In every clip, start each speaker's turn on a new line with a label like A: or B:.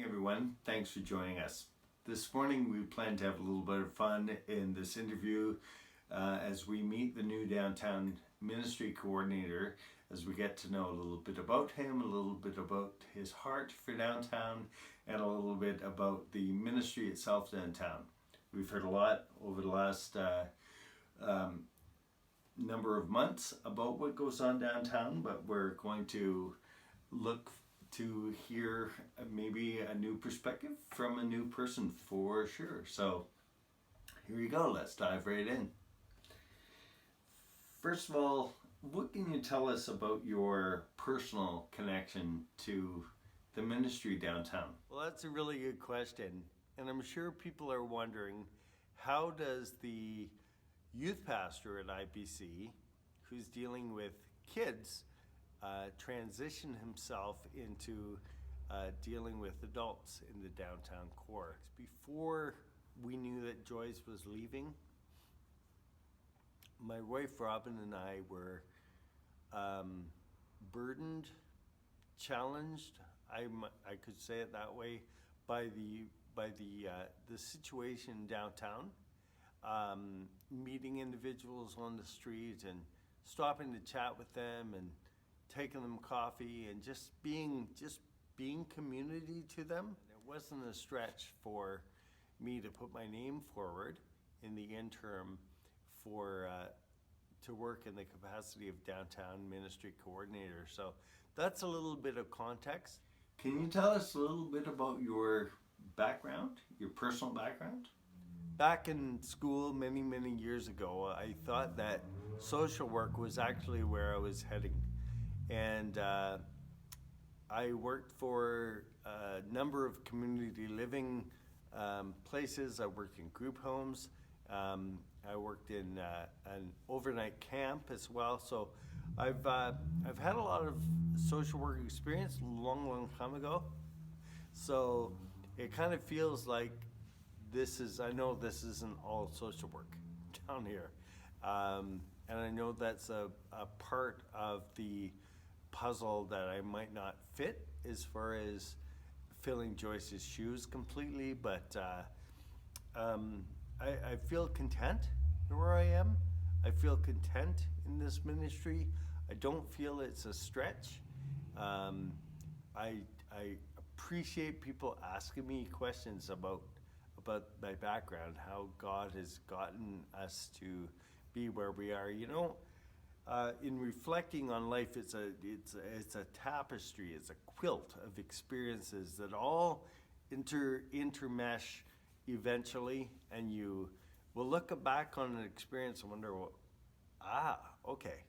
A: everyone. Thanks for joining us. This morning we plan to have a little bit of fun in this interview as we meet the new downtown ministry coordinator, as we get to know a little bit about him, a little bit about his heart for downtown, and a little bit about the ministry itself downtown. We've heard a lot over the last number of months about what goes on downtown, but we're going to look to hear maybe a new perspective from a new person for sure. So here you go, let's dive right in. First of all, what can you tell us about your personal connection to the ministry downtown? Well, that's a really good question, and I'm sure people are wondering, how does the youth pastor at IPC, who's dealing with kids, transition himself into dealing with adults in the downtown core? Before we knew that Joyce was leaving, my wife Robin and I were burdened, challenged, I could say it that way, by the situation downtown. Meeting individuals on the street and stopping to chat with them and taking them coffee and just being community to them. It wasn't a stretch for me to put my name forward in the interim for to work in the capacity of downtown ministry coordinator. So that's a little bit of context. Can you tell us a little bit about your background, your personal background? Back in school many years ago, I thought that social work was actually where I was heading. And I worked for a number of community living places. I worked in group homes. I worked in an overnight camp as well. So I've had a lot of social work experience long time ago. So it kind of feels like I know this isn't all social work down here. And I know that's a part of the puzzle that I might not fit as far as filling Joyce's shoes completely, but I feel content where I am. I feel content in this ministry. I don't feel it's a stretch. I appreciate people asking me questions about my background, how God has gotten us to be where we are. You know, in reflecting on life, it's a tapestry, it's a quilt of experiences that all intermesh eventually, and you will look back on an experience and wonder, okay,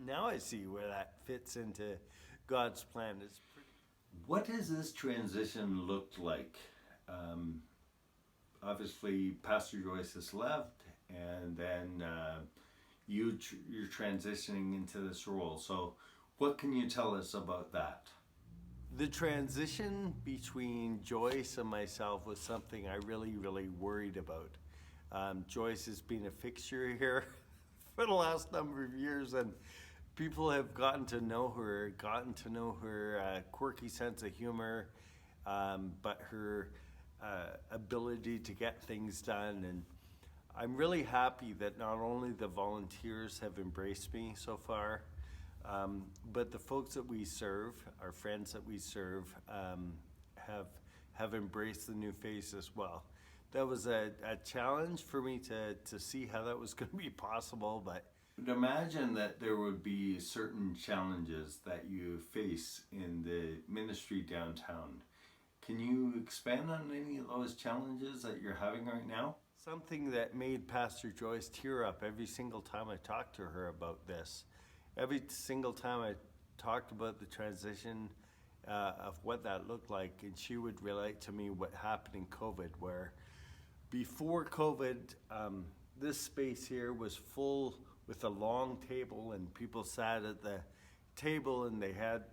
A: now I see where that fits into God's plan. What has this transition looked like? Obviously, Pastor Joyce has left, and then you're transitioning into this role. So what can you tell us about that? The transition between Joyce and myself was something I really worried about. Joyce has been a fixture here for the last number of years, and people have gotten to know her quirky sense of humor, but her ability to get things done. And I'm really happy that not only the volunteers have embraced me so far, but the folks that we serve, our friends that we serve, have embraced the new face as well. That was a challenge for me to see how that was going to be possible, but imagine that there would be certain challenges that you face in the ministry downtown. Can you expand on any of those challenges that you're having right now? Something that made Pastor Joyce tear up every single time I talked to her about this. Every single time I talked about the transition of what that looked like, and she would relate to me what happened in COVID, where before COVID, this space here was full with a long table, and people sat at the table, and they had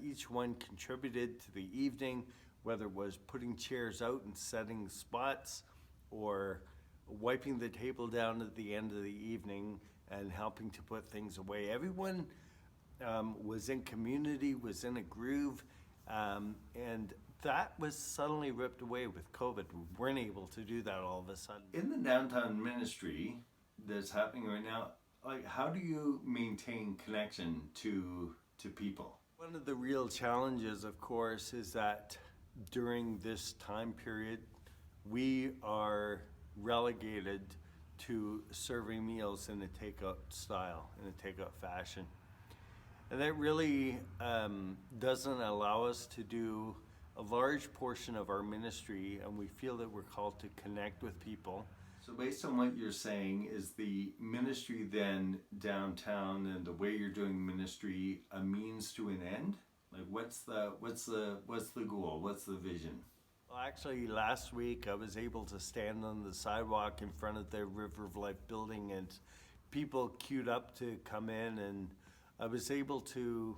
A: each one contributed to the evening, whether it was putting chairs out and setting spots or wiping the table down at the end of the evening and helping to put things away. Everyone was in community, was in a groove, and that was suddenly ripped away with COVID. We weren't able to do that all of a sudden.
B: In the downtown ministry that's happening right now, like, how do you maintain connection to people?
A: One of the real challenges, of course, is that during this time period, we are relegated to serving meals in a takeout style, in a takeout fashion. And that really doesn't allow us to do a large portion of our ministry, and we feel that we're called to connect with people.
B: So based on what you're saying, is the ministry then downtown and the way you're doing ministry a means to an end? Like, what's the goal? What's the vision?
A: Well, actually, last week I was able to stand on the sidewalk in front of the River of Life building, and people queued up to come in, and I was able to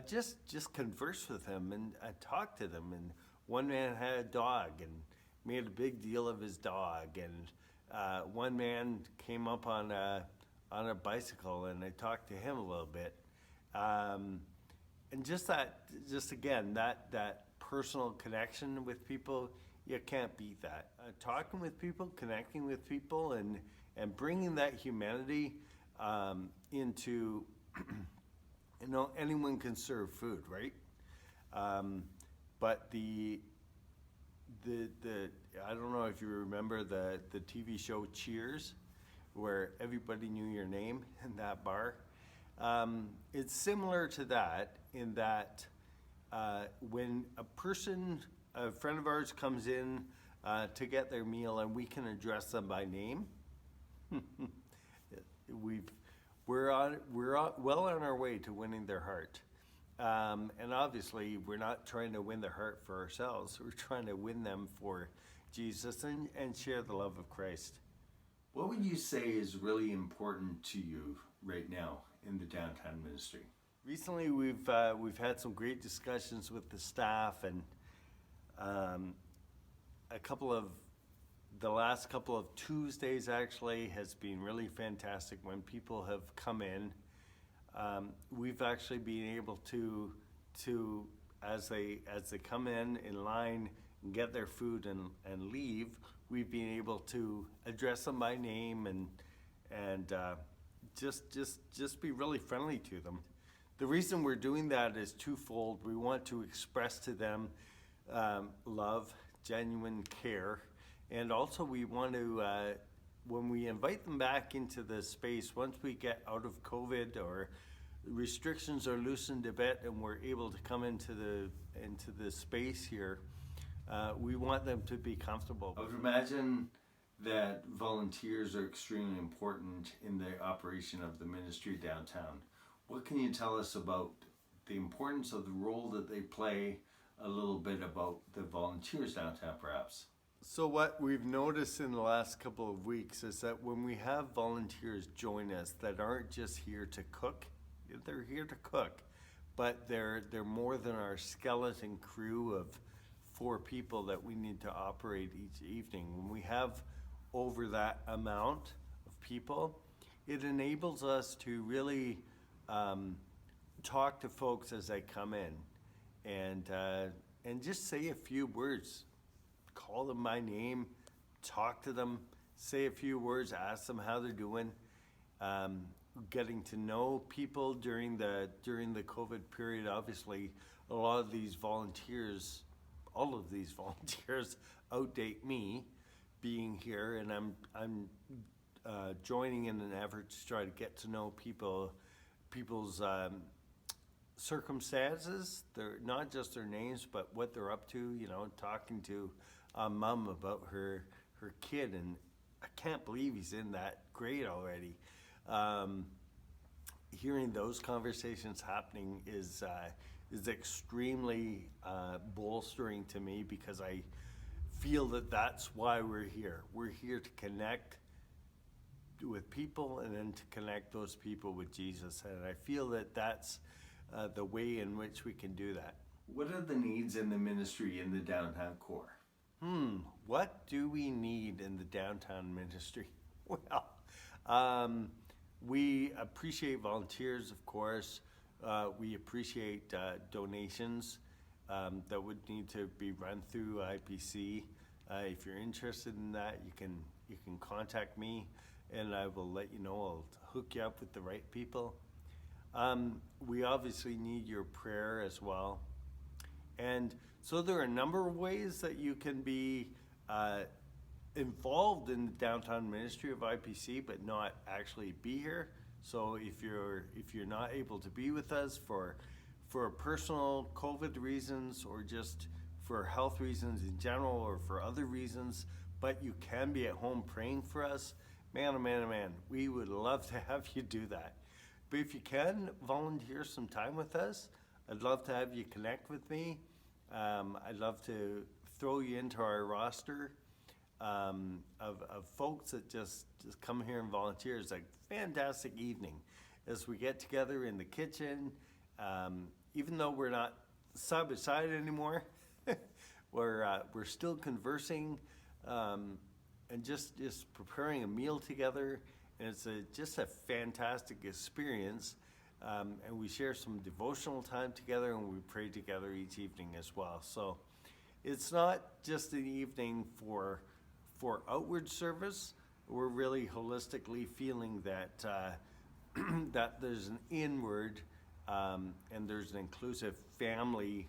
A: just converse with them and talk to them. And one man had a dog and made a big deal of his dog, and one man came up on a bicycle, and I talked to him a little bit. And just again, that personal connection with people, you can't beat that. Talking with people, connecting with people, and bringing that humanity into, anyone can serve food, right? But the I don't know if you remember the TV show Cheers, where everybody knew your name in that bar. It's similar to that in that when a friend of ours comes in to get their meal and we can address them by name, we're well on our way to winning their heart. And obviously, we're not trying to win their heart for ourselves. We're trying to win them for Jesus and share the love of Christ.
B: What would you say is really important to you right now in the downtown ministry?
A: Recently, we've had some great discussions with the staff, and the last couple of Tuesdays actually has been really fantastic when people have come in. We've actually been able to as they come in line and get their food and leave, we've been able to address them by name and just be really friendly to them. The reason we're doing that is twofold. We want to express to them love, genuine care, and also we want to, when we invite them back into the space, once we get out of COVID or restrictions are loosened a bit and we're able to come into the space here, we want them to be comfortable.
B: I would imagine that volunteers are extremely important in the operation of the ministry downtown. What can you tell us about the importance of the role that they play, a little bit about the volunteers downtown perhaps?
A: So what we've noticed in the last couple of weeks is that when we have volunteers join us that aren't just here to cook, they're here to cook, but they're more than our skeleton crew of 4 people that we need to operate each evening. When we have over that amount of people, it enables us to really talk to folks as they come in and just say a few words. Call them by name, talk to them, say a few words, ask them how they're doing. Getting to know people during the COVID period. Obviously, a lot of these volunteers, all of these volunteers outdate me being here, and I'm joining in an effort to try to get to know people's circumstances. They're not just their names, but what they're up to. Talking to mom about her kid, and I can't believe he's in that grade already. Hearing those conversations happening is extremely bolstering to me, because I feel that that's why we're here. We're here to connect with people and then to connect those people with Jesus, and I feel that that's the way in which we can do that.
B: What are the needs in the ministry in the downtown core?
A: What do we need in the downtown ministry? Well, we appreciate volunteers, of course. We appreciate donations. that would need to be run through IPC. If you're interested in that, you can contact me, and I will let you know. I'll hook you up with the right people. We obviously need your prayer as well. And so there are a number of ways that you can be involved in the downtown ministry of IPC, but not actually be here. So if you're not able to be with us for personal COVID reasons, or just for health reasons in general, or for other reasons, but you can be at home praying for us, man, oh man, oh man, we would love to have you do that. But if you can volunteer some time with us, I'd love to have you connect with me. I'd love to throw you into our roster of folks that just come here and volunteer. It's a fantastic evening as we get together in the kitchen. Even though we're not side by side anymore, we're still conversing and just preparing a meal together. And it's just a fantastic experience. And we share some devotional time together, and we pray together each evening as well. So it's not just an evening for outward service. We're really holistically feeling that that there's an inward and there's an inclusive family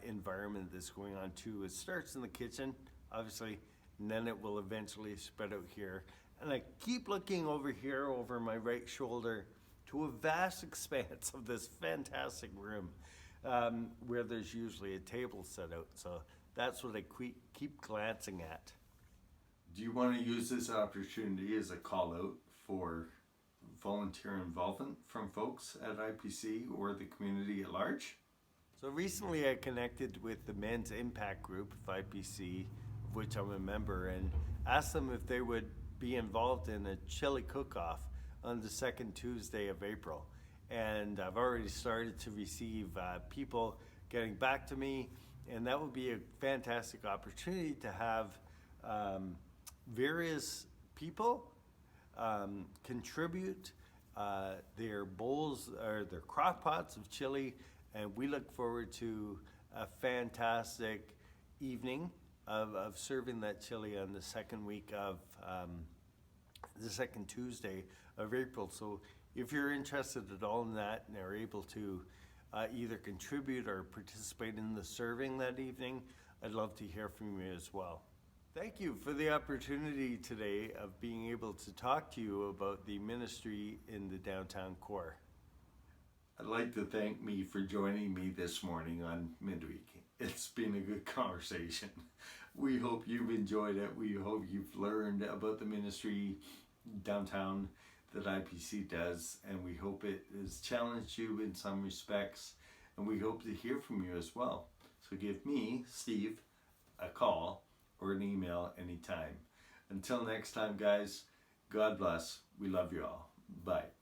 A: environment that's going on too. It starts in the kitchen, obviously, and then it will eventually spread out here. And I keep looking over here over my right shoulder to a vast expanse of this fantastic room where there's usually a table set out. So that's what I keep glancing at.
B: Do you want to use this opportunity as a call out for volunteer involvement from folks at IPC or the community at large?
A: So recently I connected with the Men's Impact Group of IPC, of which I'm a member, and asked them if they would be involved in a chili cook-off on the second Tuesday of April. And I've already started to receive people getting back to me, and that would be a fantastic opportunity to have various people contribute their bowls or their crock pots of chili, and we look forward to a fantastic evening of serving that chili on the second week of the second Tuesday of April. So if you're interested at all in that and are able to either contribute or participate in the serving that evening, I'd love to hear from you as well. Thank you for the opportunity today of being able to talk to you about the ministry in the downtown core.
B: I'd like to thank me for joining me this morning on MidWeek. It's been a good conversation. We hope you've enjoyed it. We hope you've learned about the ministry downtown that IPC does, and we hope it has challenged you in some respects, and we hope to hear from you as well. So give me, Steve, a call or an email anytime. Until next time, guys, God bless. We love you all. Bye.